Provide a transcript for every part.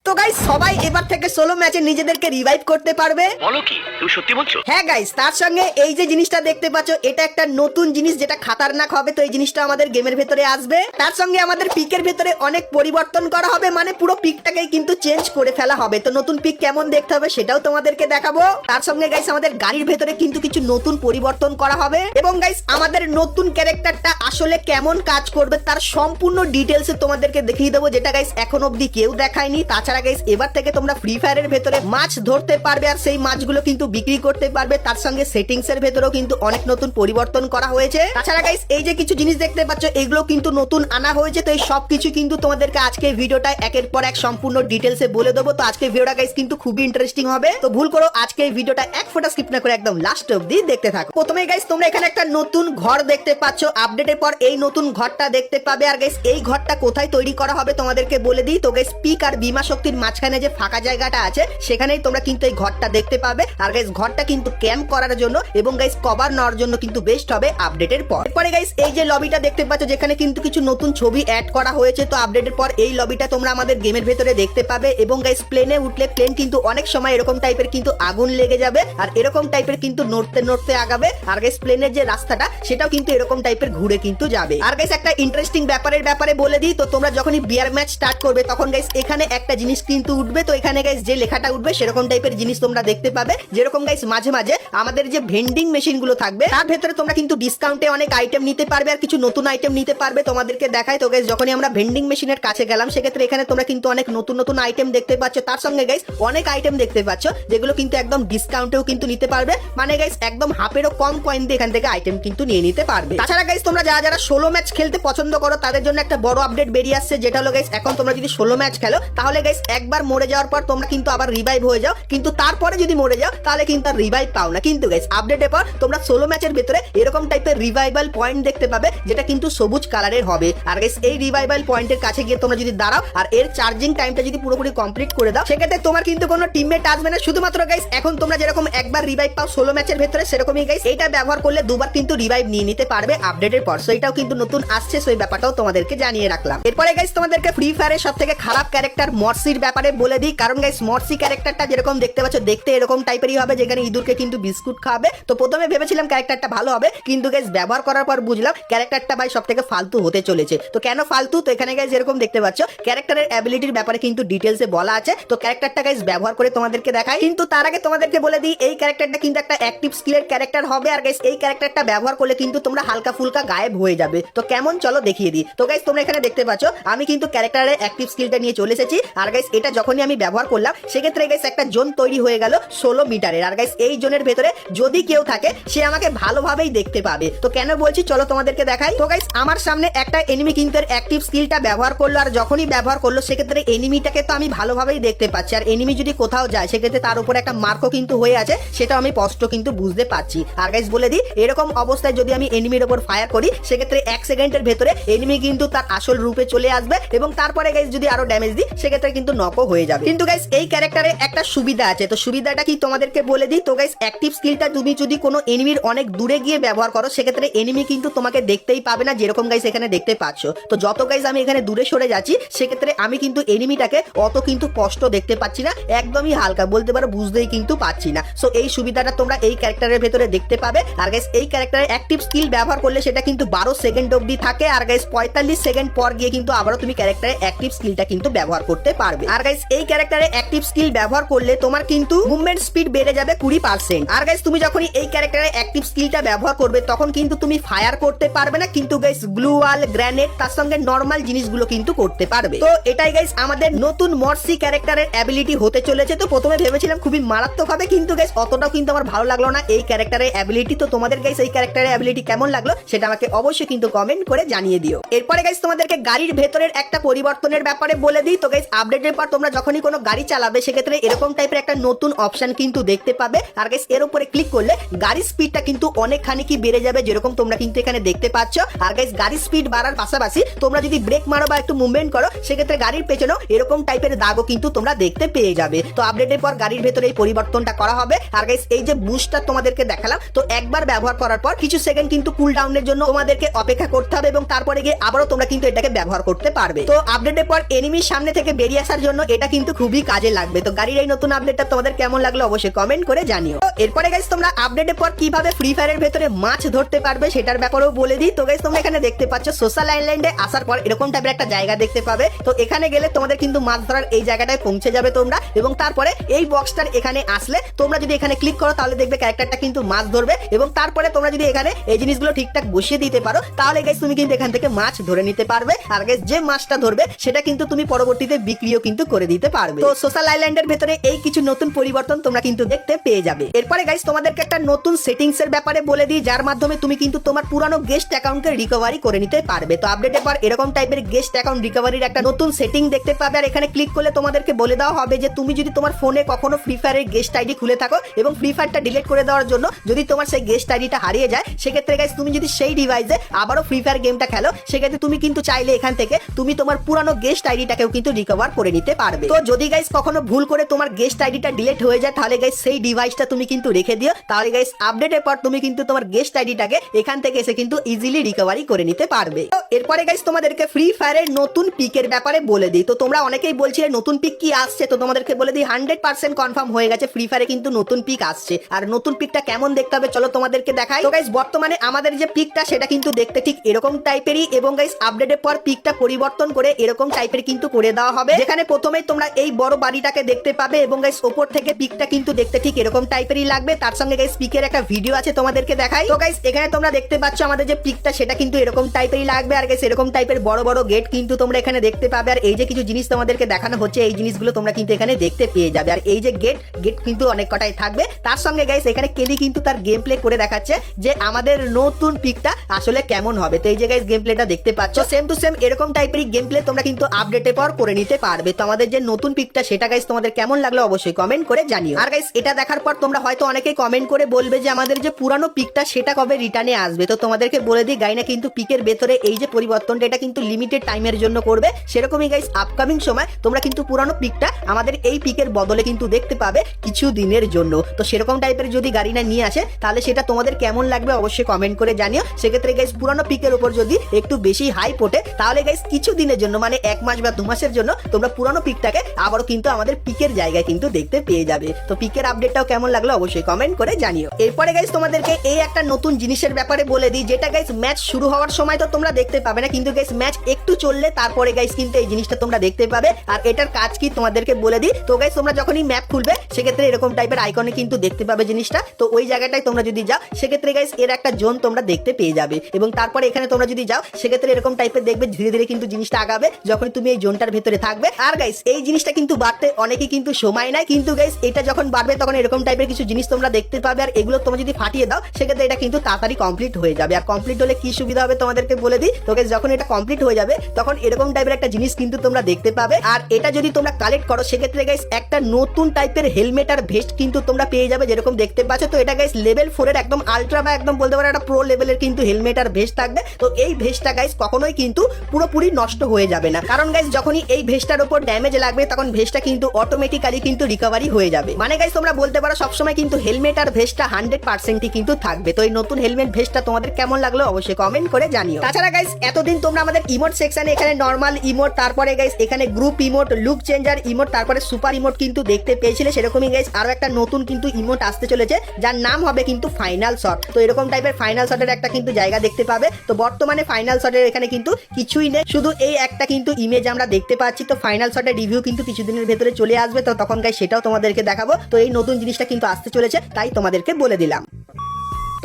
তো গাইস সবাই এবার থেকে সোলো ম্যাচে নিজেদেরকে রিভাইভ করতে পারবে। বলো কি তুমি সত্যি বলছো? হ্যাঁ গাইস, তার সঙ্গে এই যে জিনিসটা দেখতে পাচ্ছ এটা একটা নতুন জিনিস যেটা খাতারনাক হবে। তো এই জিনিসটা আমাদের গেমের ভেতরে আসবে। তার সঙ্গে আমাদের পিকের ভেতরে অনেক পরিবর্তন করা হবে, মানে পুরো পিকটাকেই কিন্তু চেঞ্জ করে ফেলা হবে। তো নতুন পিক কেমন দেখতে হবে সেটাও তোমাদেরকে দেখাবো। তার সঙ্গে গাইস আমাদের গাড়ির ভেতরে কিন্তু কিছু নতুন পরিবর্তন করা হবে এবং গাইস আমাদের নতুন ক্যারেক্টারটা আসলে কেমন কাজ করবে তার সম্পূর্ণ ডিটেলসে তোমাদেরকে দেখিয়ে দেবো, যেটা গাইস এখন অবধি কেউ দেখায়নি। তাছাড়া গাইস এবার থেকে তোমরা ফ্রি ফায়ারের ভেতরে মাছ ধরতে পারবে আর সেই মাছগুলো কিন্তু বিক্রি করতে পারবে। তার সঙ্গে সেটিংস এর ভেতরেও কিন্তু অনেক নতুন পরিবর্তন করা হয়েছে। তাছাড়া গাইস এই যে কিছু জিনিস দেখতে পাচ্ছ এগুলো কিন্তু নতুন আনা হয়েছে। তো এই সবকিছু কিন্তু তোমাদেরকে আজকে ভিডিওটা একের পর এক সম্পূর্ণ ডিটেলসে বলে দেবো। তো আজকে ভিডিওটা গাইস কিন্তু খুবই ইন্টারেস্টিং হবে। তো ভুল করো আজকে এই ভিডিওটা এক ফোঁটা স্কিপ না করে একদম লাস্ট অবধি দেখতে থাকো। প্রথমে গাইস তোমরা এখানে একটা নতুন ঘর দেখতে পাচ্ছ। আপডেটের পর এই নতুন ঘরটা দেখতে পাবে। আর গাইস এই ঘরটা কোথায় তৈরি করা হবে তোমাদেরকে বলে দিই। তো গাইস পিক আর বিমা শক্তির মাঝখানে যে ফাঁকা জায়গাটা আছে সেখানেই তোমরা কিন্তু এই ঘরটা দেখতে পাবে। আর গাইস ঘরটা কিন্তু ক্যাম্প করার জন্য এবং গাইস কভার নেওয়ার জন্য কিন্তু বেস্ট হবে আপডেটের পর। এরপরে গাইস এই যে লবিটা দেখতে পাচ্ছ যেখানে কিন্তু কিছু নতুন ছবি অ্যাড করা হয়েছে। তো আপডেটের পর এই লবিটা তোমরা আমাদের গেমের ভেতরে দেখতে পাবে এবং গাইস প্লেনে উঠলে প্লেন কিন্তু অনেক সময় এরকম টাইপের কিন্তু আগুন লেগে যাবে আর এরকম টাইপের কিন্তু নড়তে নড়তে আগাবে। আর গাইস প্লেনের যে রাস্তাটা সেটাও কিন্তু এরকম টাইপের ঘুরে কিন্তু যাবে। আর গাইস একটা ইন্টারেস্টিং ব্যাপারে বলে দিই। তো তোমরা যখনই বিয়ার ম্যাচ স্টার্ট করবে তখন গাইস এখানে একটা জিনিস কিন্তু উঠবে। তো এখানে গাইস যে লেখাটা উঠবে সেরকম টাইপের জিনিস তোমরা দেখতে পাবে। যেরকম গাইস মাঝে মাঝে আমাদের যে ভেন্ডিং মেশিন গুলো থাকবে তার ভেতরে তোমরা কিন্তু ডিসকাউন্টে অনেক আইটেম নিতে পারবে আর কিছু নতুন আইটেম নিতে পারবে। তোমাদেরকে দেখাই। তো গাইস যখনই আমরা ভেন্ডিং মেশিনের কাছে গেলাম সেক্ষেত্রে এখানে তোমরা কিন্তু অনেক নতুন আইটেম দেখতে পাচ্ছ। তার সঙ্গে গাইস অনেক আইটেম দেখতে পাচ্ছ যেগুলো কিন্তু একদম ডিসকাউন্টেও কিন্তু নিতে পারবে, মানে গাইস একদম হাফেরও কম কয়েন দিয়ে এখান থেকে আইটেম কিন্তু নিয়ে নিতে পারবে। তাছাড়া গাইস তোমরা যারা সোলো ম্যাচ খেলতে পছন্দ করো তাদের জন্য একটা বড় আপডেট বেরিয়ে আসছে, যেটা হলো গাইস এখন তোমরা যদি সোলো ম্যাচ খেলো তাহলে গাইস একবার মরে যাওয়ার পর তোমরা কিন্তু আবার রিভাইভ হয়ে যাও, কিন্তু তারপরে যদি মরে যাও তাহলে কিন্তু আর রিভাইভ পাও না। কিন্তু গাইস আপডেটের পর তোমরা সোলো ম্যাচের ভিতরে এরকম টাইপের রিভাইভাল পয়েন্ট দেখতে পাবে যেটা কিন্তু সবুজ কালারের হবে। আর গাইস এই রিভাইভাল পয়েন্টের কাছে গিয়ে তোমরা যদি দাঁড়াও আর এর চার্জিং টাইমটা যদি পুরোপুরি কমপ্লিট করে দাও সেক্ষেত্রে তোমার কিন্তু কোনো টিমমেট আসবে না। শুধুমাত্র গাইস এখন তোমরা যেরকম একবার রিভাইভ পাও সোলো ম্যাচের ভিতরে সেরকমই গাইস এইটা ব্যবহার করলে দুবার কিন্তু রিভাইভ নিয়ে নিতে পারবে আপডেটের পর। সো এটাও কিন্তু নতুন আসছে, সেই ব্যাপারটাও তোমাদেরকে জানিয়ে রাখলাম। এরপরে গাইস তোমাদেরকে ফ্রি ফায়ারের সবথেকে খারাপ ক্যারেক্টার মর্সির ব্যাপারে বলে দিই। কারণ গাইস মর্সি ক্যারেক্টারটা যেরকম দেখতে পাচ্ছ দেখতে এরকম টাইপেরই হবে যেখানে ইঁদুরকে কিন্তু বিস্কুট খাবে। তো প্রথমে ভেবেছিলাম ক্যারেক্টারটা ভালো হবে, কিন্তু গাইস ব্যবহার করার পর বুঝলাম ক্যারেক্টারটা ভাই সবথেকে ফালতু হতে চলেছে। তো কেন ফালতু? তো এখানে গাইস যেরকম দেখতে পাচ্ছ ক্যারেক্টারের অ্যাবিলিটির ব্যাপারে কিন্তু ডিটেইলসে বলা আছে। তো ক্যারেক্টারটা গাইস ব্যবহার করে তোমাদেরকে দেখাই, কিন্তু তার আগে তোমাদেরকে বলে দিই এই ক্যারেক্টারটা কিন্তু একটা অ্যাক্টিভ স্কিলের ক্যারেক্টার হবে। আর গাইস এই ক্যারেক্টারটা ব্যবহার করলে কিন্তু তোমরা হালকা ফুলকা গায়েব হয়ে যাবে। তো কেমন চলো দেখিয়ে দিই। তো গাইস তোমরা এখানে দেখতে পাচ্ছ আমি কিন্তু ক্যারেক্টারের অ্যাক্টিভ স্কিলটা নিয়ে চলে এসেছি। আর গাইস এটা যখনই আমি ব্যবহার করলাম সেক্ষেত্রে গাইস একটা জোন তৈরি হয়ে গেল 16 মিটারের। আর গাইস এই জোনের ভেতরে যদি কেউ থাকে সে আমাকে ভালোভাবেই দেখতে পাবে। তো কেন বলছি চলো তোমাদেরকে দেখাই। তো গাইস আমার সামনে একটা এনিমি কিন্তু অ্যাক্টিভ স্কিলটা ব্যবহার করলো আর যখনই ব্যবহার করলো সেক্ষেত্রে এনিমিটাকে তো আমি ভালোভাবেই দেখতে পাচ্ছি। আর এনিমি যদি কোথাও যায় সেক্ষেত্রে তার উপরে একটা মার্কও কিন্তু হয়ে আছে, সেটা আমি স্পষ্ট কিন্তু বুঝতে পারছি। আর গাইস বলে দিই এরকম অবস্থায় যদি আমি এনিমির উপর ফায়ার করি সেক্ষেত্রে 1 সেকেন্ডের ভেতরে এনিমি কিন্তু তার আসল রূপে চলে আসবে এবং তারপরে গাইস যদি আরো ড্যামেজ দিই সেক্ষেত্রে কিন্তু নকও হয়ে যাবে। কিন্তু গাইস এই ক্যারেক্টারে একটা সুবিধা আছে। তো সুবিধাটা কি তোমাদেরকে বলে দিই। তো গাইস অ্যাক্টিভ স্কিলটা তুমি যদি কোনো এনিমির অনেক দূরে গিয়ে ব্যবহার করো সেক্ষেত্রে এনিমি কিন্তু তোমাকে দেখতেই পাবে না, যেরকম গাইস এখানে দেখতে পাচ্ছ। তো যত গাইস আমি এখানে দূরে সরে যাচ্ছি সেক্ষেত্রে আমি কিন্তু এনিমিটাকে অত কিন্তু স্পষ্ট দেখতে পাচ্ছি না, একদমই হালকা বলতে পারো বুঝতেই কিন্তু পাচ্ছি না। সো এই সুবিধাটা তোমরা এই ক্যারেক্টারের ভেতরে দেখতে পাবে। আর গাইস এই ক্যারেক্টারের অ্যাক্টিভ স্কিল ব্যবহার করলে সেটা কিন্তু 12 সেকেন্ড অবধি থাকে। আর গাইস 45 সেকেন্ড পর গিয়ে কিন্তু আবারও তুমি ক্যারেক্টারের অ্যাক্টিভ স্কিলটা কিন্তু ব্যবহার করতে পারবে। আর গাইস এই ক্যারেক্টারের অ্যাক্টিভ স্কিল ব্যবহার করলে তোমার কিন্তু মুভমেন্ট স্পিড বেড়ে যাবে 20%। আর গাইস তুমি যখনই এই ক্যারেক্টারের অ্যাক্টিভ স্কিলটা ব্যবহার করবে তখন কিন্তু তুমি ফায়ার করতে পারবে না, কিন্তু গাইস গ্লু ওয়াল গ্রেনেড তার সঙ্গে নরমাল জিনিসগুলো কিন্তু করতে পারবে। তো এটাই গাইস আমাদের নতুন মর্সি ক্যারেক্টারের অ্যাবিলিটি হতে চলেছে। তো প্রথমে ভেবেছিলাম খুবই মারাত্মক হবে, কিন্তু গাইস অতটাও কিন্তু আমার ভালো লাগলো না এই ক্যারেক্টারের অ্যাবিলিটি। তো তোমাদের গাইস এই ক্যারেক্টারের অ্যাবিলিটি কেমন লাগলো সেটা আমাকে অবশ্যই কিন্তু কমেন্ট করে জানিয়ে দিও। এরপরে গাইস তোমাদেরকে গাড়ির ভেতরের একটা পরিবর্তনের ব্যাপারে বলে দিই। তো গাইস আপডেটের পর তোমরা যখনই কোনো গাড়ি চালাবে সেক্ষেত্রে এরকম টাইপের একটা নতুন অপশন কিন্তু দেখতে পাবে। আর গাইস এর উপরে ক্লিক করলে গাড়ির স্পিডটা কিন্তু অনেকখানি কি বেড়ে যাবে, যেরকম তোমরা কিন্তু এখানে দেখতে পাচ্ছ। আর গাইস গাড়ির স্পিড বাড়ার পাশাপাশি তোমরা যদি ব্রেক মারো বা একটু মুভমেন্ট করো সেক্ষেত্রে গাড়ির পেছনেও এরকম টাইপের দাগও কিন্তু তোমরা দেখতে পেয়ে যাবে। তো আপডেটের পর গাড়ির ভেতরে এই পরিবর্তনটা করা হবে। আর গাইস এই যে বুস্টটা তোমাদেরকে দেখালাম, তো একবার ব্যবহার করার পর কিছু সেকেন্ড কিন্তু কুল ডাউনের জন্য তোমাদেরকে অপেক্ষা করতে হবে এবং তারপরে গিয়ে আবারও তোমরা কিন্তু এটাকে ব্যবহার করতে পারবে। তো আপডেটের পর এনিমির সামনে থেকে বেরিয়ে আসা রাখার জন্য এটা কিন্তু খুবই কাজে লাগবে। তো গাড়ির এই নতুন আপডেটটা তোমাদের কেমন লাগলো অবশ্যই কমেন্ট করে জানিও। তো এরপরে গাইস তোমরা আপডেটের পর কিভাবে ফ্রি ফায়ারের ভেতরে মাছ ধরতে পারবে সেটার ব্যাপারেও বলে দিই। তো গাইস তোমরা এখানে দেখতে পাচ্ছ সোশ্যাল আইল্যান্ডে আসার পর এরকম টাইপের একটা জায়গা দেখতে পাবে। তো এখানে গেলে তোমাদের কিন্তু মাছ ধরার এই জায়গাটায় পৌঁছে যাবে তোমরা, এবং তারপরে এই বক্সটার এখানে আসলে তোমরা যদি এখানে ক্লিক করো তাহলে দেখবে ক্যারেক্টারটা কিন্তু মাছ ধরবে, এবং তারপরে তোমরা যদি এখানে এই জিনিসগুলো ঠিকঠাক বসিয়ে দিতে পারো তাহলে গাইস তুমি কিন্তু এখান থেকে মাছ ধরে নিতে পারবে। আর গাইস যে মাছটা ধরবে সেটা কিন্তু তুমি পরবর্তীতে বিক্রিও কিন্তু করে দিতে পারবে। তো সোশ্যাল আইল্যান্ডের ভেতরে এই কিছু নতুন পরিবর্তন তোমরা কিন্তু দেখতে পেয়ে যাবে। এরপরে গাইস তোমাদেরকে একটা নতুন সেটিংস এর ব্যাপারে বলে দিই, যার মাধ্যমে তুমি কিন্তু তোমার পুরানো গেস্ট অ্যাকাউন্টকে রিকভারি করে নিতে পারবে। তো আপডেটের পর এরকম টাইপের গেস্ট অ্যাকাউন্ট রিকভারির একটা নতুন সেটিং দেখতে পাবে, আর এখানে ক্লিক করলে তোমাদেরকে বলে দেওয়া হবে যে তুমি যদি তোমার ফোনে কখনো ফ্রি ফায়ারের গেস্ট আইডি খুলে থাকো এবং ফ্রি ফায়ারটা ডিলিট করে দেওয়ার জন্য যদি তোমার সেই গেস্ট আইডিটা হারিয়ে যায়, সেক্ষেত্রে গাইস তুমি যদি সেই ডিভাইসে আবারও ফ্রি ফায়ার গেমটা খেলো, সেক্ষেত্রে তুমি কিন্তু চাইলে এখান থেকে তুমি তোমার পুরানো গেস্ট আইডিটাকেও কিন্তু রিকভার করে নিতে পারবে। তো যদি গাইস কখনো ভুল করে তোমার গেস্ট আইডিটা ডিলিট হয়ে যায় তাহলে গাইস সেই ডিভাইসটা তুমি কিন্তু রেখে দিও, তাহলে গাইস আপডেটের পর তুমি কিন্তু তোমার গেস্ট আইডিটাকে এখান থেকে এসে কিন্তু ইজিলি রিকভারি করে নিতে পারবে। তো এরপরে গাইস তোমাদেরকে ফ্রি ফায়ারের নতুন পিকের ব্যাপারে বলে দিই। তো তোমরা অনেকেই বলছিলে নতুন পিক কি আসছে, তো তোমাদেরকে বলে দিই 100% কনফার্ম হয়ে গেছে ফ্রি ফায়ারে কিন্তু নতুন পিক আসছে। আর নতুন পিকটা কেমন দেখতে হবে চলো তোমাদেরকে দেখাই। তো গাইস বর্তমানে আমাদের যে পিকটা সেটা কিন্তু দেখতে ঠিক এরকম টাইপেরই, এবং গাইস আপডেটের পর পিকটা পরিবর্তন করে এরকম টাইপের কিন্তু করে দেওয়া হবে, যেখানে প্রথমেই তোমরা এই বড় বাড়িটাকে দেখতে পাবে, এবং গাইস ওপর থেকে পিকটা কিন্তু দেখতে ঠিক এরকম টাইপেরই লাগবে। তার সঙ্গে গাইস পিকের একটা ভিডিও আছে তোমাদেরকে দেখাই। তো গাইস এখানে তোমরা দেখতে পাচ্ছ আমাদের যে পিকটা সেটা কিন্তু এরকম টাইপেরই লাগবে, আর গাইস এরকম টাইপের বড় বড় গেট কিন্তু তোমরা এখানে দেখতে পাবে। আর এই যে কিছু জিনিস তোমাদেরকে দেখানো হচ্ছে এই জিনিসগুলো তোমরা কিন্তু এখানে দেখতে পেয়ে যাবে। আর এই যে গেট কিন্তু অনেক কটাই থাকবে। তার সঙ্গে গাইস এখানে কেলি কিন্তু তার গেম প্লে করে দেখাচ্ছে যে আমাদের নতুন পিকটা আসলে কেমন হবে। তো এই যে গাইস গেম প্লেটা দেখতে পাচ্ছ সেম টু সেম এরকম টাইপেরই গেম প্লে তোমরা কিন্তু আপডেটের পর করে নিতে পারবে। তো আমাদের যে নতুন পিকটা সেটা গাইস তোমাদের কেমন লাগলো অবশ্যই কমেন্ট করে জানিও। আর গাইস এটা দেখার পর তোমরা হয়তো অনেকেই কমেন্ট করে বলবে যে আমাদের যে পুরানো পিকটা সেটা কবে রিটার্নে আসবে। তো তোমাদেরকে বলে দিই গাইনা কিন্তু পিকের ভেতরে এই যে পরিবর্তনটা এটা কিন্তু লিমিটেড টাইমের জন্য করবে, সেরকমই গাইস আপকামিং সময় তোমরা কিন্তু পুরানো পিকটা আমাদের এই পিকের বদলে কিন্তু দেখতে পাবে কিছু দিনের জন্য। তো সেরকম টাইপের যদি গাড়িনা নিয়ে আসে তাহলে সেটা তোমাদের কেমন লাগবে অবশ্যই কমেন্ট করে জানিও। সেক্ষেত্রে গাইস পুরানো পিকের উপর যদি একটু বেশি হাইপ ওঠে তাহলে গাইস কিছু দিনের জন্য মানে 1 মাস বা 2 মাসের জন্য তোমরা পুরানো পিকটাকে আবারও কিন্তু আমাদের পিকের জায়গায় কিন্তু দেখতে পেয়ে যাবে। তো পিকের আপডেটটাও কেমন লাগলো অবশ্যই কমেন্ট করে জানিও। এরপরে গাইস তোমাদেরকে এই একটা নতুন জিনিসের ব্যাপারে বলে দিই, যেটা গাইস ম্যাচ শুরু হওয়ার সময় তো তোমরা দেখতে পাবে না, কিন্তু গাইস ম্যাচ একটু চললে তারপরে গাইস কিন্তু এই জিনিসটা তোমরা দেখতে পাবে। আর এটার কাজ কি তোমাদেরকে বলে দিই। তো গাইস তোমরা যখনই ম্যাপ খুলবে সেক্ষেত্রে এরকম টাইপের আইকনে কিন্তু দেখতে পাবে জিনিসটা। তো ওই জায়গাটায় তোমরা যদি যাও সেক্ষেত্রে গাইস এর একটা জোন তোমরা দেখতে পেয়ে যাবে, এবং তারপরে এখানে তোমরা যদি যাও সেক্ষেত্রে এরকম টাইপের দেখবে ধীরে ধীরে কিন্তু জিনিসটা আগাবে যখন তুমি এই জোনটার ভেতরে থাকবে। আর গাইস এই জিনিসটা কিন্তু বাড়তে অনেকেই কিন্তু সময় নেয়, কিন্তু গাইস এটা যখন বাড়বে তখন এরকম টাইপের কিছু জিনিস তোমরা দেখতে পাবে। আর এগুলো তোমরা যদি ফাটিয়ে দাও সেক্ষেত্রে এটা কিন্তু তাড়াতাড়ি কমপ্লিট হয়ে যাবে। আর কমপ্লিট হলে কি সুবিধা হবে তোমাদেরকে বলে দিই। তো গাইস যখন এটা কমপ্লিট হয়ে যাবে তখন এরকম টাইপের একটা জিনিস কিন্তু তোমরা দেখতে পাবে। আর এটা যদি তোমরা কালেক্ট করো সেক্ষেত্রে গাইস একটা নতুন টাইপের হেলমেট আর ভেস্ট কিন্তু তোমরা পেয়ে যাবে যেরকম দেখতে পাচ্ছ। তো এটা গাইস লেভেল 4 এর একদম আলট্রা বা একদম বলতে পারো একটা প্রো লেভেলের কিন্তু হেলমেট আর ভেস্ট থাকবে। তো এই ভেস্টটা গাইস কখনোই কিন্তু পুরোপুরি নষ্ট হয়ে যাবে না, কারণ গাইস যখনই এই ভেস্টটার উপর ড্যামেজ লাগবে তখন ভেস্টটা কিন্তু অটোমেটিক্যালি কিন্তু রিকভারি হয়ে যাবে। মানে গাইস তোমরা বলতে পারো সবসময় কিন্তু হেলমেট আর ভেস্টটা 100%ই কিন্তু থাকবে। তো এই নতুন হেলমেট ভেস্টটা তোমাদের কেমন লাগলো অবশ্যই কমেন্ট করে জানিও। তাছাড়া গাইস এতদিন তোমরা আমাদের ইমোট সেকশনে এখানে নরমাল ইমোট, তারপরে গাইস এখানে group emote, look changer emote, তারপরে সুপার ইমোট কিন্তু দেখতে পেয়েছিলে। সেরকমই গাইস আরো একটা নতুন কিন্তু ইমোট আসতে চলেছে যার নাম হবে কিন্তু ফাইনাল শট। তো এরকম টাইপের ফাইনাল শটের একটা কিন্তু জায়গা দেখতে পাবে। তো বর্তমানে ফাইনাল শটের এখানে কিন্তু কিছুই নেই, শুধু এই একটা কিন্তু ইমেজ আমরা দেখতে পাচ্ছি। তো ফাইনাল শটের রিভিউ কিন্তু কিছুদিনের ভেতরে চলে আসবে, তো তখন গাইস সেটাও তোমাদেরকে দেখাবো। তো এই নতুন জিনিসটা কিন্তু আসতে চলেছে তাই তোমাদেরকে বলে দিলাম।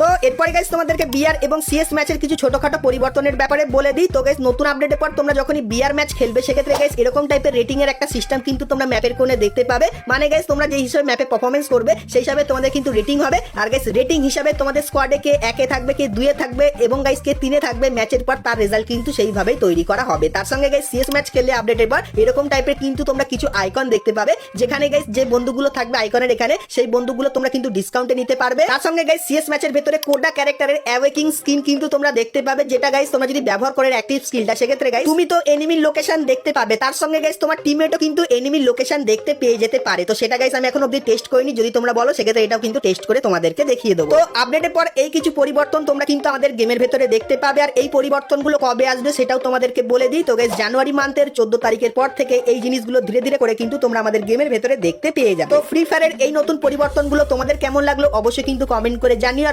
তো এরপরে গাইস তোমাদেরকে বিআর এবং সিএস ম্যাচের কিছু ছোটখাটো পরিবর্তনের ব্যাপারে বলে দিই। তো গাইস নতুন আপডেটের পর তোমরা যখনই বিআর ম্যাচ খেলবে সেক্ষেত্রে গাইস এরকম টাইপের রেটিং এর একটা সিস্টেম কিন্তু তোমরা ম্যাপের কোণে দেখতে পাবে। মানে গাইস তোমরা যে হিসেবে ম্যাপে পারফরম্যান্স করবে সেই হিসাবে তোমাদের কিন্তু রেটিং হবে। আর গাইস রেটিং হিসাবে তোমাদের স্কোয়াডে কে 1-এ থাকবে, কে 2-এ থাকবে এবং গাইস কে 3-এ থাকবে, ম্যাচের পর তার রেজাল্ট কিন্তু সেইভাবেই তৈরি করা হবে। তার সঙ্গে গাইস সিএস ম্যাচ খেললে আপডেটের পর এরকম টাইপের কিন্তু তোমরা কিছু আইকন দেখতে পাবে, যেখানে গাইস যে বন্ধুগুলো থাকবে আইকনের এখানে সেই বন্ধুগুলো তোমরা কিন্তু ডিসকাউন্টে নিতে পারবে। তার সঙ্গে গাইস সিএস ম্যাচের ভেতরে কোডা ক্যারেক্টারের অ্যাওয়েকিং স্কিন কিন্তু তোমরা দেখতে পাবে, যেটা গাইস তোমরা যদি ব্যবহার করে অ্যাক্টিভ স্কিলটা, সেক্ষেত্রে গাইস তুমি তো এনিমির লোকেশন দেখতে পাবে, তার সঙ্গে গাইস তোমার টিমমেটও কিন্তু এনিমির লোকেশন দেখতে পেয়ে যেতে পারে। তো সেটা গাইস আমি এখন অবধি টেস্ট করিনি, যদি তোমরা বলো সেক্ষেত্রে এটাও কিন্তু টেস্ট করে তোমাদেরকে দেখিয়ে দেবো। তো আপডেটের পর এই কিছু পরিবর্তন তোমরা কিন্তু আমাদের গেমের ভেতরে দেখতে পাবে, আর এই পরিবর্তনগুলো কবে আসবে সেটাও তোমাদেরকে বলে দিই। তো গাইস জানুয়ারি মান্থের 14 তারিখের পর থেকে এই জিনিসগুলো ধীরে ধীরে করে কিন্তু তোমরা আমাদের গেমের ভেতরে দেখতে পেয়ে যাবে। তো ফ্রি ফায়ারের এই নতুন পরিবর্তনগুলো তোমাদের কেমন লাগলো অবশ্যই কিন্তু কমেন্ট করে জানিও। আর